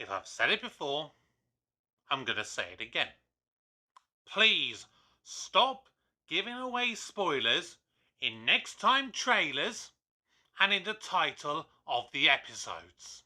If I've said it before, I'm going to say it again. Please stop giving away spoilers in next time trailers and in the title of the episodes.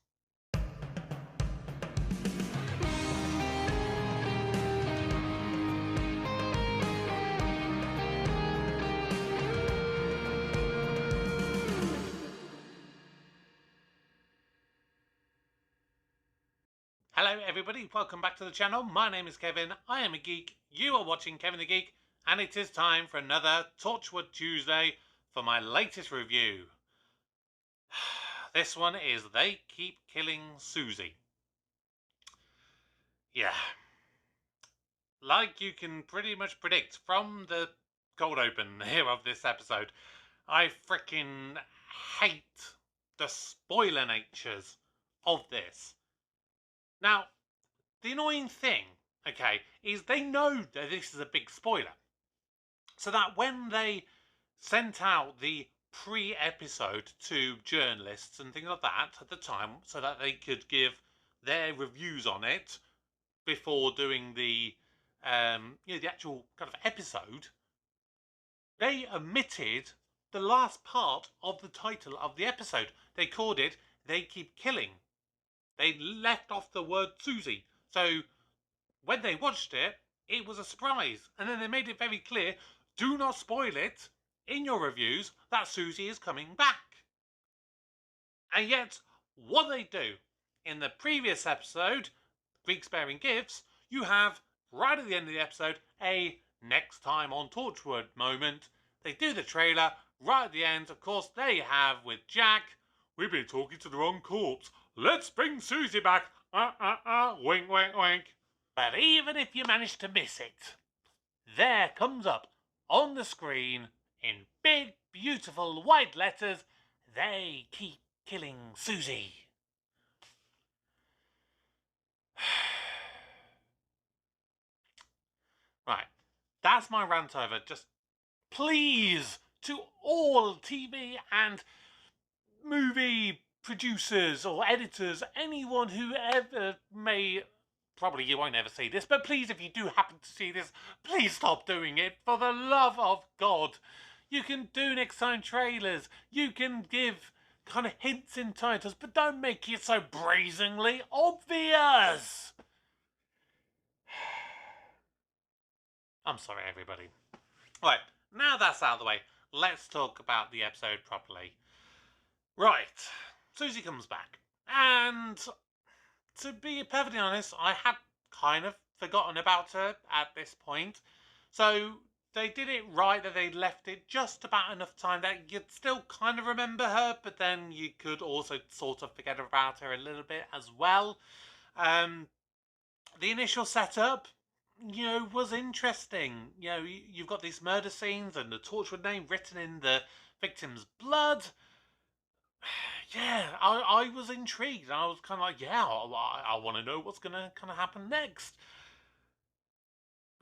Hello everybody, welcome back to the channel. My name is Kevin, I am a geek, you are watching Kevin the Geek, and it is time for another Torchwood Tuesday for my latest review. This one is They Keep Killing Suzie. Yeah. Like you can pretty much predict from the cold open here of this episode, I freaking hate the spoiler natures of this. Now, the annoying thing, okay, is they know that this is a big spoiler. So that when they sent out the pre-episode to journalists and things like that at the time so that they could give their reviews on it before doing the the actual kind of episode, they omitted the last part of the title of the episode. They called it They Keep Killing. They left off the word Suzie. So when they watched it, it was a surprise. And then they made it very clear, do not spoil it in your reviews that Suzie is coming back. And yet, what they do in the previous episode, Greeks Bearing Gifts, you have, right at the end of the episode, a next time on Torchwood moment. They do the trailer, right at the end, of course, they have with Jack, we've been talking to the wrong corpse. Let's bring Suzie back. Wink, wink, wink. But even if you manage to miss it, there comes up on the screen in big, beautiful white letters, They Keep Killing Suzie. Right, that's my rant over. Just please, to all TV and movie producers or editors, anyone who ever may, probably you won't ever see this, but please, if you do happen to see this, please stop doing it, for the love of God. You can do next time trailers, you can give kind of hints in titles, but don't make it so brazenly obvious. I'm sorry, everybody. Right, now that's out of the way, let's talk about the episode properly. Right, Suzie comes back, and to be perfectly honest, I had kind of forgotten about her at this point. So they did it right that they left it just about enough time that you'd still kind of remember her, but then you could also sort of forget about her a little bit as well. The initial setup, was interesting. You've got these murder scenes and the Torchwood name written in the victim's blood. Yeah, I was intrigued. I was kind of like, yeah, I want to know what's going to kind of happen next.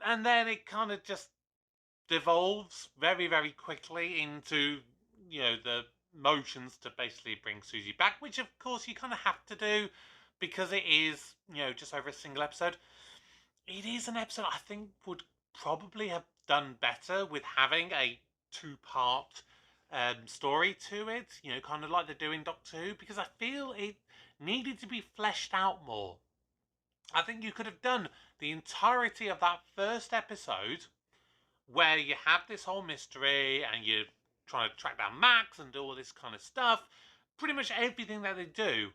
And then it kind of just devolves very, very quickly into, the motions to basically bring Suzie back, which of course you kind of have to do because it is, just over a single episode. It is an episode I think would probably have done better with having a two-part story to it, kind of like they do in Doctor Who, because I feel it needed to be fleshed out more. I think you could have done the entirety of that first episode where you have this whole mystery and you're trying to track down Max and do all this kind of stuff. Pretty much everything that they do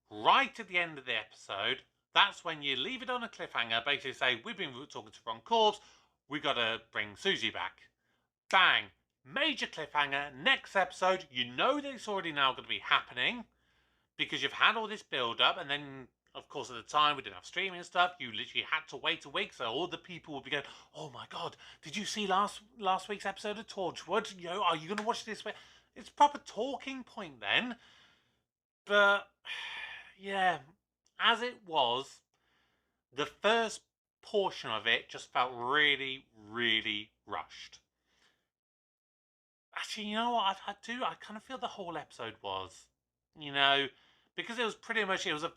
right at the end of the episode, that's when you leave it on a cliffhanger, basically say, we've been talking to the wrong corpse, we got to bring Suzie back. Bang! Major cliffhanger, next episode, you know that it's already now going to be happening because you've had all this build up, and then of course at the time we didn't have streaming and stuff, you literally had to wait a week, so all the people would be going, oh my god, did you see last week's episode of Torchwood? Are you going to watch this? It's proper talking point then. But yeah, as it was, the first portion of it just felt really, really rushed. Actually, you know what? I kind of feel the whole episode was. because it was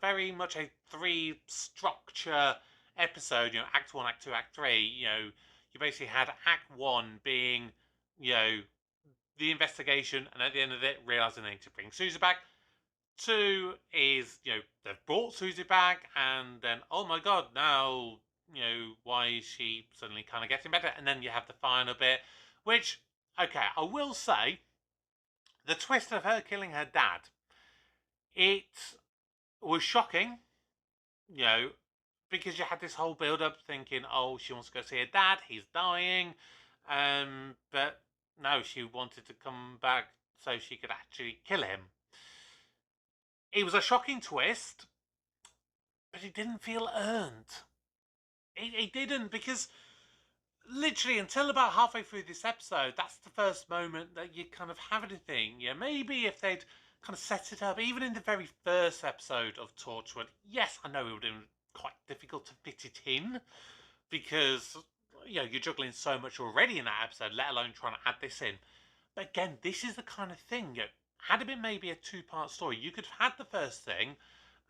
very much a 3 structure episode, Act 1, Act 2, Act 3, you basically had Act 1 being, the investigation, and at the end of it, realising they need to bring Suzie back. 2 is, they've brought Suzie back, and then, oh my god, now, why is she suddenly kind of getting better? And then you have the final bit, which, okay, I will say, the twist of her killing her dad, it was shocking, because you had this whole build-up thinking, oh, she wants to go see her dad, he's dying, but no, she wanted to come back so she could actually kill him. It was a shocking twist, but it didn't feel earned. It didn't, because literally until about halfway through this episode, that's the first moment that you kind of have anything. Maybe if they'd kind of set it up, even in the very first episode of Torchwood, yes, I know it would have been quite difficult to fit it in, because, you're juggling so much already in that episode, let alone trying to add this in. But again, this is the kind of thing, had it been maybe a 2-part story, you could have had the first thing,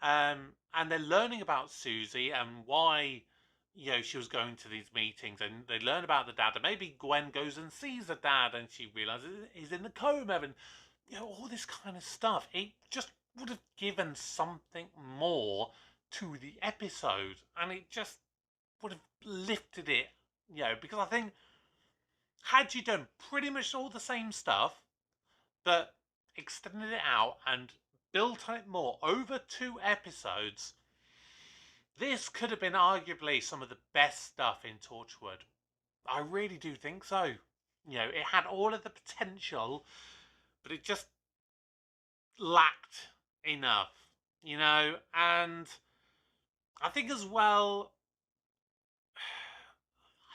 and they're learning about Suzie and why, she was going to these meetings, and they learn about the dad, and maybe Gwen goes and sees the dad, and she realizes he's in the coma, and all this kind of stuff. It just would have given something more to the episode, and it just would have lifted it, because I think had you done pretty much all the same stuff, but extended it out and built on it more over 2 episodes, this could have been arguably some of the best stuff in Torchwood. I really do think so. It had all of the potential, but it just lacked enough, and I think as well,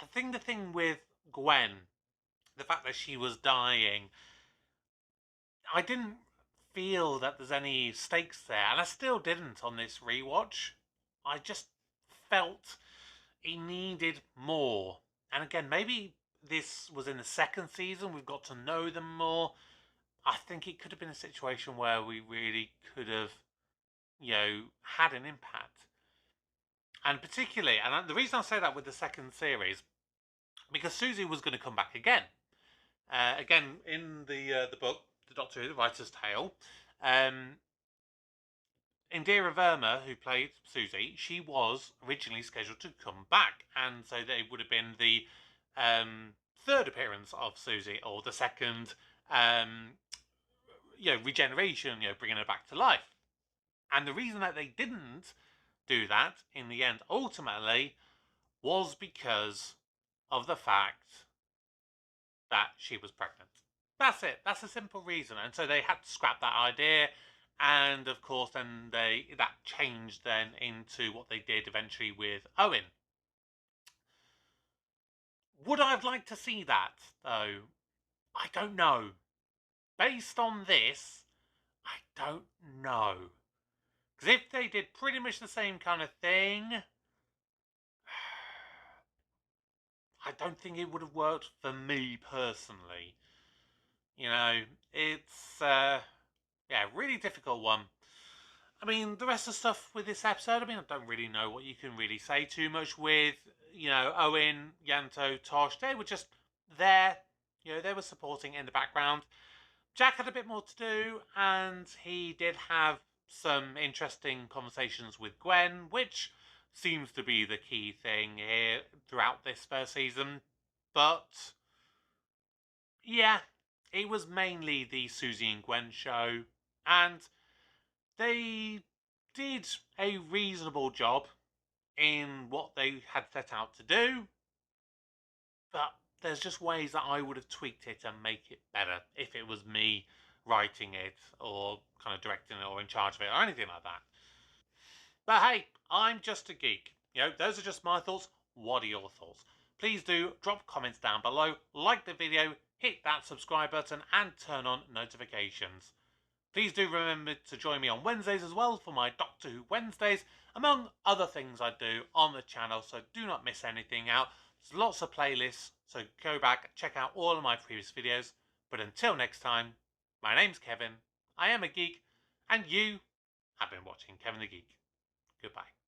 I think the thing with Gwen, the fact that she was dying, I didn't feel that there's any stakes there, and I still didn't on this rewatch. I just felt it needed more. And again, maybe this was in the second season, we've got to know them more. I think it could have been a situation where we really could have, had an impact. And particularly, and the reason I say that with the second series, because Suzie was going to come back again. Again, in the book, the Doctor Who, the Writer's Tale, Indira Verma, who played Suzie, she was originally scheduled to come back, and so they would have been the 3rd appearance of Suzie, or the second, regeneration, bringing her back to life. And the reason that they didn't do that in the end, ultimately, was because of the fact that she was pregnant. That's it. That's a simple reason. And so they had to scrap that idea. And of course, then that changed then into what they did eventually with Owen. Would I have liked to see that, though? I don't know. Based on this, I don't know. Because if they did pretty much the same kind of thing, I don't think it would have worked for me personally. It's, really difficult one. I mean, the rest of the stuff with this episode, I don't really know what you can really say too much with, Owen, Yanto, Tosh. They were just there. They were supporting in the background. Jack had a bit more to do, and he did have some interesting conversations with Gwen, which seems to be the key thing here throughout this first season. But, yeah, it was mainly the Suzie and Gwen show, and they did a reasonable job in what they had set out to do, but there's just ways that I would have tweaked it and make it better if it was me writing it or kind of directing it or in charge of it or anything like that. But hey, I'm just a geek. Those are just my thoughts. What are your thoughts? Please do drop comments down below, like the video, hit that subscribe button and turn on notifications. Please do remember to join me on Wednesdays as well for my Doctor Who Wednesdays, among other things I do on the channel, so do not miss anything out. There's lots of playlists, so go back, check out all of my previous videos. But until next time, my name's Kevin, I am a geek, and you have been watching Kevin the Geek. Goodbye.